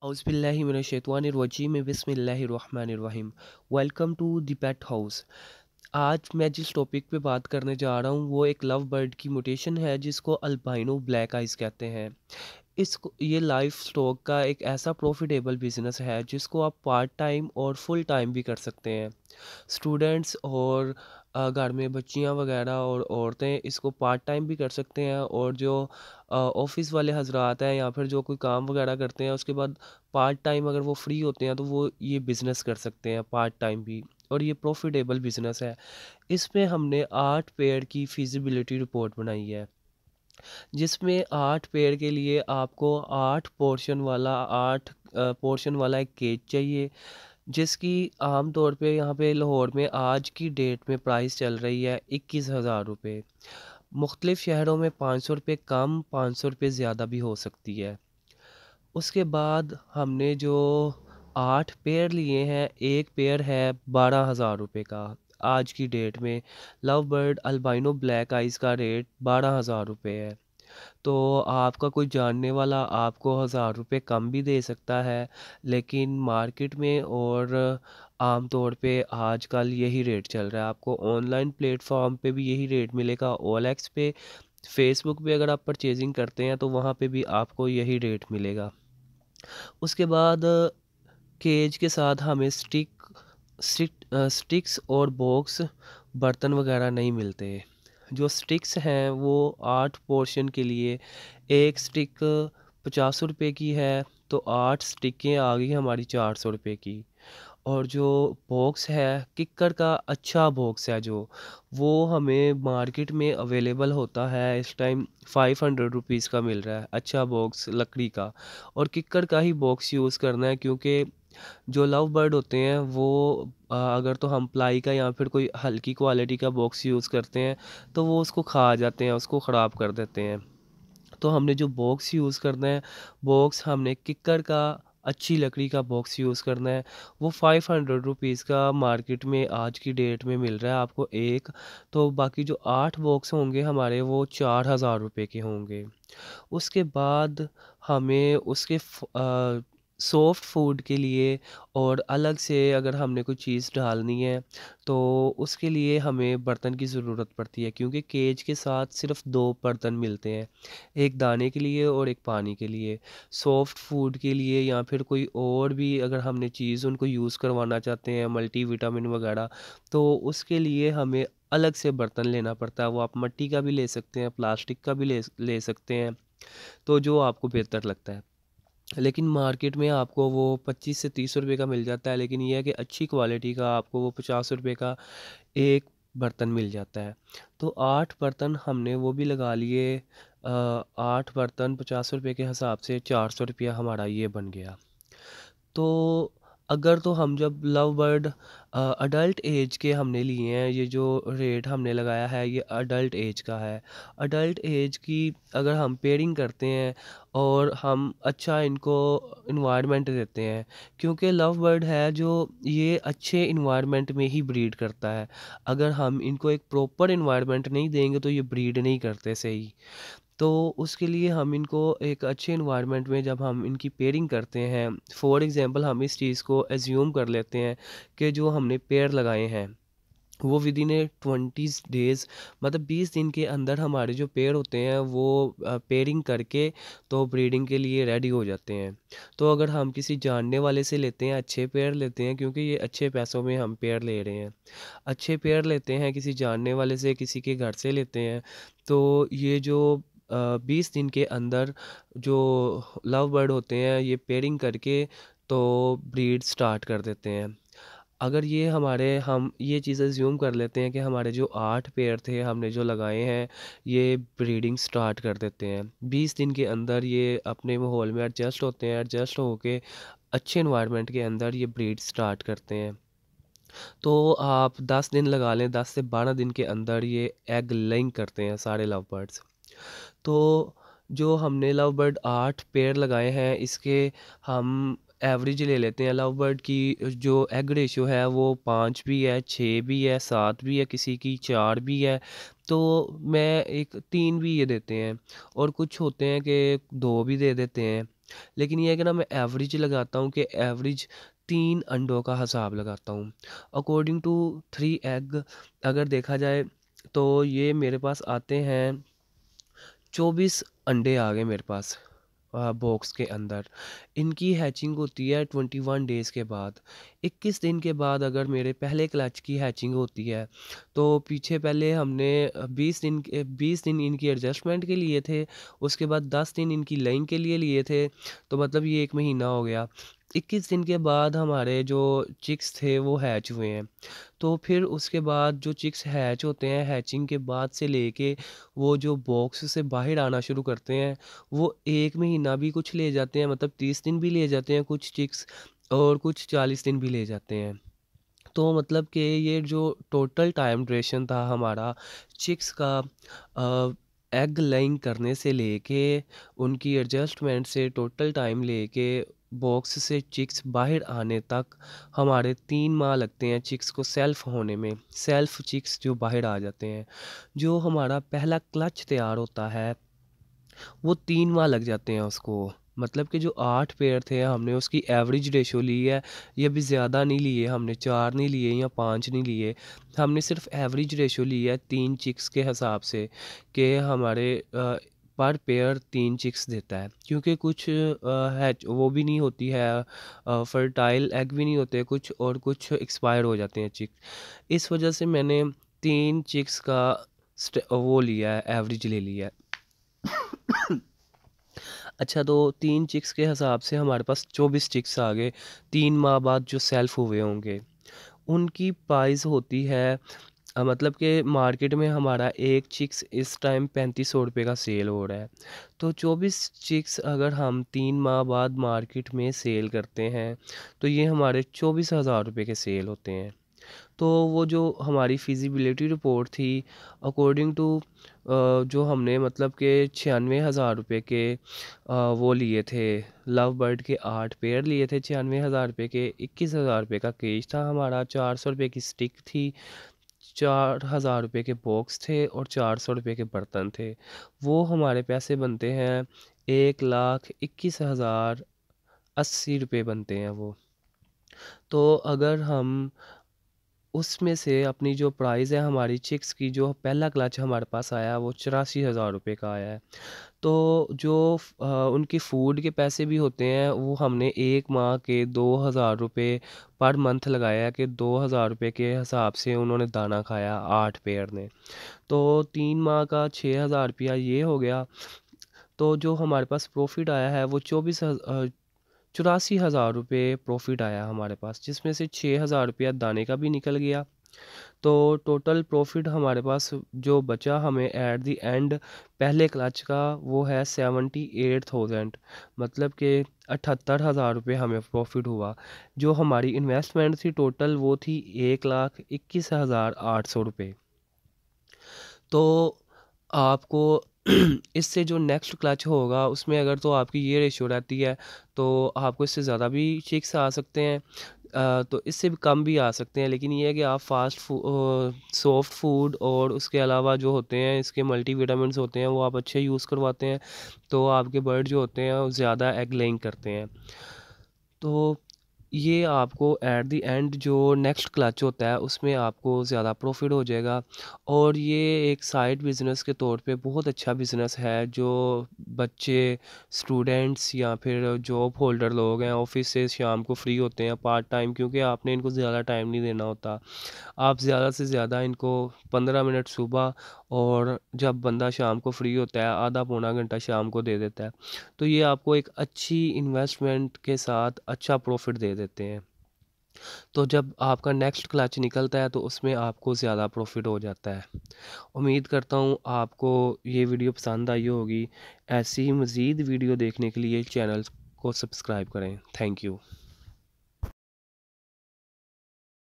औज़ुबिल्लाहिमिनश्शैतानिर्रजीम बिस्मिल्लाहिर्रहमानिर्रहीम। Welcome to the pet house. आज मैं जिस टॉपिक पे बात करने जा रहा हूँ वो एक लव बर्ड की म्यूटेशन है जिसको अल्बाइनो ब्लैक आइज़ कहते हैं। इसको ये लाइफ स्टॉक का एक ऐसा प्रॉफिटेबल बिजनेस है जिसको आप पार्ट टाइम और फुल टाइम भी कर सकते हैं। स्टूडेंट्स और घर में बच्चियां वगैरह और औरतें इसको पार्ट टाइम भी कर सकते हैं, और जो ऑफिस वाले हजरात हैं या फिर जो कोई काम वगैरह करते हैं उसके बाद पार्ट टाइम अगर वो फ्री होते हैं तो वो ये बिज़नेस कर सकते हैं पार्ट टाइम भी। और ये प्रॉफिटेबल बिज़नेस है। इसमें हमने 8 पेड़ की फिजिबिलिटी रिपोर्ट बनाई है, जिसमें 8 पेड़ के लिए आपको 8 पोर्शन वाला एक केज चाहिए, जिसकी आम तौर पे यहाँ पे लाहौर में आज की डेट में प्राइस चल रही है 21,000 रुपये। मुख्तलिफ़ शहरों में 500 रुपये कम, 500 रुपये ज़्यादा भी हो सकती है। उसके बाद हमने जो 8 पेयर लिए हैं, एक पेयर है 12,000 रुपये का। आज की डेट में love bird albino black eyes का रेट 12,000 रुपये है। तो आपका कोई जानने वाला आपको 1,000 रुपये कम भी दे सकता है, लेकिन मार्केट में और आम तौर पे आजकल यही रेट चल रहा है। आपको ऑनलाइन प्लेटफॉर्म पे भी यही रेट मिलेगा, ओएलएक्स पे, फेसबुक पे अगर आप परचेजिंग करते हैं तो वहाँ पे भी आपको यही रेट मिलेगा। उसके बाद केज के साथ हमें स्टिक्स और बॉक्स बर्तन वगैरह नहीं मिलते। जो स्टिक्स हैं वो 8 पोर्शन के लिए एक स्टिक 50 रुपये की है, तो 8 स्टिकें आ गई हमारी 400 रुपये की। और जो बॉक्स है, किक्कर का अच्छा बॉक्स है जो, वो हमें मार्केट में अवेलेबल होता है इस टाइम 500 रुपीज़ का मिल रहा है, अच्छा बॉक्स लकड़ी का। और किक्कर का ही बॉक्स यूज़ करना है, क्योंकि जो लव बर्ड होते हैं वो अगर तो हम प्लाई का या फिर कोई हल्की क्वालिटी का बॉक्स यूज़ करते हैं तो वो उसको खा जाते हैं, उसको ख़राब कर देते हैं। तो हमने जो बॉक्स यूज़ करना है, बॉक्स हमने किक्कर का अच्छी लकड़ी का बॉक्स यूज़ करना है। वो 500 रुपीज़ का मार्केट में आज की डेट में मिल रहा है आपको एक। तो बाकी जो 8 बॉक्स होंगे हमारे वो 4,000 रुपये के होंगे। उसके बाद हमें सॉफ्ट फूड के लिए और अलग से अगर हमने कोई चीज़ डालनी है तो उसके लिए हमें बर्तन की ज़रूरत पड़ती है, क्योंकि केज के साथ सिर्फ 2 बर्तन मिलते हैं, एक दाने के लिए और एक पानी के लिए। सॉफ्ट फूड के लिए या फिर कोई और भी अगर हमने चीज़ उनको यूज़ करवाना चाहते हैं, मल्टीविटामिन वगैरह, तो उसके लिए हमें अलग से बर्तन लेना पड़ता है। वो आप मिट्टी का भी ले सकते हैं, प्लास्टिक का भी ले ले सकते हैं, तो जो आपको बेहतर लगता है। लेकिन मार्केट में आपको वो 25 से 30 रुपए का मिल जाता है, लेकिन ये है कि अच्छी क्वालिटी का आपको वो 50 रुपए का एक बर्तन मिल जाता है। तो 8 बर्तन हमने वो भी लगा लिए। 8 बर्तन 50 रुपए के हिसाब से 400 रुपया हमारा ये बन गया। तो अगर तो हम जब लव बर्ड अडल्ट एज के हमने लिए हैं, ये जो रेट हमने लगाया है ये अडल्ट एज का है। अडल्ट एज की अगर हम पेयरिंग करते हैं और हम अच्छा इनको इन्वायरमेंट देते हैं, क्योंकि लव बर्ड है जो ये अच्छे इन्वायरमेंट में ही ब्रीड करता है। अगर हम इनको एक प्रॉपर इन्वायरमेंट नहीं देंगे तो ये ब्रीड नहीं करते सही। तो उसके लिए हम इनको एक अच्छे एनवायरनमेंट में जब हम इनकी पेयरिंग करते हैं, फॉर एग्ज़ाम्पल हम इस चीज़ को एज़्यूम कर लेते हैं कि जो हमने पेड़ लगाए हैं वो विदिन ए 20 डेज़, मतलब 20 दिन के अंदर हमारे जो पेड़ होते हैं वो पेयरिंग करके तो ब्रीडिंग के लिए रेडी हो जाते हैं। तो अगर हम किसी जानने वाले से लेते हैं, अच्छे पेड़ लेते हैं, क्योंकि ये अच्छे पैसों में हम पेड़ ले रहे हैं, अच्छे पेड़ लेते हैं किसी जानने वाले से, किसी के घर से लेते हैं, तो ये जो 20 दिन के अंदर जो लव बर्ड होते हैं ये पेयरिंग करके तो ब्रीड स्टार्ट कर देते हैं। अगर ये हमारे हम ये चीज़ अज़्यूम कर लेते हैं कि हमारे जो 8 पेयर थे हमने जो लगाए हैं ये ब्रीडिंग स्टार्ट कर देते हैं। 20 दिन के अंदर ये अपने माहौल में एडजस्ट होते हैं, एडजस्ट होके अच्छे एनवायरनमेंट के अंदर ये ब्रीड स्टार्ट करते हैं। तो आप 10 दिन लगा लें, 10 से 12 दिन के अंदर ये एग लेइंग करते हैं सारे लव बर्ड्स। तो जो हमने लव बर्ड 8 पेड़ लगाए हैं इसके हम एवरेज ले लेते हैं। लव बर्ड की जो एग रेशियो है वो 5 भी है, 6 भी है, 7 भी है, किसी की 4 भी है। तो मैं एक 3 भी ये देते हैं, और कुछ होते हैं कि 2 भी दे देते हैं। लेकिन ये है कि ना मैं एवरेज लगाता हूँ कि एवरेज 3 अंडों का हिसाब लगाता हूँ। अकॉर्डिंग टू 3 एग अगर देखा जाए तो ये मेरे पास आते हैं 24 अंडे आ गए मेरे पास बॉक्स के अंदर। इनकी हैचिंग होती है 21 डेज़ के बाद। 21 दिन के बाद अगर मेरे पहले क्लच की हैचिंग होती है, तो पीछे पहले हमने 20 दिन इनकी एडजस्टमेंट के लिए थे, उसके बाद 10 दिन इनकी लेइंग के लिए लिए थे, तो मतलब ये 1 महीना हो गया। 21 दिन के बाद हमारे जो चिक्स थे वो हैच हुए हैं। तो फिर उसके बाद जो चिक्स हैच होते हैं, हैचिंग के बाद से लेके वो जो बॉक्स से बाहर आना शुरू करते हैं, वो 1 महीना भी कुछ ले जाते हैं, मतलब 30 दिन भी ले जाते हैं कुछ चिक्स और कुछ 40 दिन भी ले जाते हैं। तो मतलब कि ये जो टोटल टाइम ड्यूरेशन था हमारा चिक्स का एग लेइंग करने से लेके उनकी एडजस्टमेंट से टोटल टाइम लेके बॉक्स से चिक्स बाहर आने तक हमारे 3 माह लगते हैं चिक्स को सेल्फ होने में। सेल्फ चिक्स जो बाहर आ जाते हैं। जो हमारा पहला क्लच तैयार होता है वो 3 माह लग जाते हैं उसको। मतलब कि जो 8 पेयर थे हमने उसकी एवरेज रेशो ली है, ये भी ज़्यादा नहीं लिए हमने, 4 नहीं लिए या 5 नहीं लिए। हमने सिर्फ एवरेज रेशो ली है 3 चिक्स के हिसाब से कि हमारे पर पेयर 3 चिक्स देता है। क्योंकि कुछ हैच वो भी नहीं होती है, फर्टाइल एग भी नहीं होते कुछ, और कुछ एक्सपायर हो जाते हैं चिक। इस वजह से मैंने 3 चिक्स का वो लिया है, एवरेज ले लिया है। अच्छा, तो 3 चिक्स के हिसाब से हमारे पास 24 चिक्स आ गए 3 माह बाद जो सेल्फ हुए होंगे। उनकी प्राइस होती है मतलब कि मार्केट में हमारा एक चिक्स इस टाइम 3500 रुपये का सेल हो रहा है। तो 24 चिक्स अगर हम 3 माह बाद मार्केट में सेल करते हैं तो ये हमारे 24,000 रुपये के सेल होते हैं। तो वो जो हमारी फ़िज़िबिलिटी रिपोर्ट थी अकॉर्डिंग टू जो हमने मतलब कि 96,000 रुपये के वो लिए थे। लव बर्ड के 8 पेयर लिए थे 96,000 रुपये के। 21,000 रुपये का केज था हमारा। 400 रुपये की स्टिक थी। 4,000 रुपये के बॉक्स थे और 400 रुपये के बर्तन थे। वो हमारे पैसे बनते हैं 1,21,080 रुपये बनते हैं वो। तो अगर हम उसमें से अपनी जो प्राइस है हमारी चिक्स की, जो पहला क्लच हमारे पास आया वो 84,000 रुपये का आया है। तो जो उनकी फ़ूड के पैसे भी होते हैं वो हमने 1 माह के 2,000 रुपये पर मंथ लगाया कि 2,000 रुपये के हिसाब से उन्होंने दाना खाया 8 पेयर ने। तो 3 माह का 6,000 रुपया ये हो गया। तो जो हमारे पास प्रॉफ़िट आया है वो 84,000 रुपये प्रॉफ़िट आया हमारे पास, जिसमें से 6,000 रुपया दाने का भी निकल गया। तो टोटल प्रॉफ़िट हमारे पास जो बचा हमें एट द एंड पहले क्लच का वो है 78,000, मतलब कि 78,000 रुपये हमें प्रॉफ़िट हुआ। जो हमारी इन्वेस्टमेंट थी टोटल वो थी 1,21,800 रुपये। तो आपको इससे जो नेक्स्ट क्लच होगा उसमें अगर तो आपकी ये रेशियो रहती है तो आपको इससे ज़्यादा भी चिक्स आ सकते हैं, तो इससे भी कम भी आ सकते हैं। लेकिन ये है कि आप सॉफ्ट फूड और उसके अलावा जो होते हैं इसके मल्टीविटामिन्स होते हैं वो आप अच्छे यूज़ करवाते हैं, तो आपके बर्ड जो होते हैं वो ज़्यादा एग लेइंग करते हैं। तो ये आपको एट द एंड जो नेक्स्ट क्लच होता है उसमें आपको ज़्यादा प्रॉफिट हो जाएगा। और ये एक साइड बिज़नेस के तौर पे बहुत अच्छा बिज़नेस है। जो बच्चे, स्टूडेंट्स या फिर जॉब होल्डर लोग हैं ऑफिस से शाम को फ्री होते हैं पार्ट टाइम, क्योंकि आपने इनको ज़्यादा टाइम नहीं देना होता। आप ज़्यादा से ज़्यादा इनको 15 मिनट सुबह और जब बंदा शाम को फ्री होता है आधा पौना घंटा शाम को दे देता है। तो ये आपको एक अच्छी इन्वेस्टमेंट के साथ अच्छा प्रॉफिट दे देते हैं। तो जब आपका नेक्स्ट क्लच निकलता है तो उसमें आपको ज़्यादा प्रॉफिट हो जाता है। उम्मीद करता हूँ आपको ये वीडियो पसंद आई होगी। ऐसी ही मज़ीद वीडियो देखने के लिए चैनल को सब्सक्राइब करें। Thank you.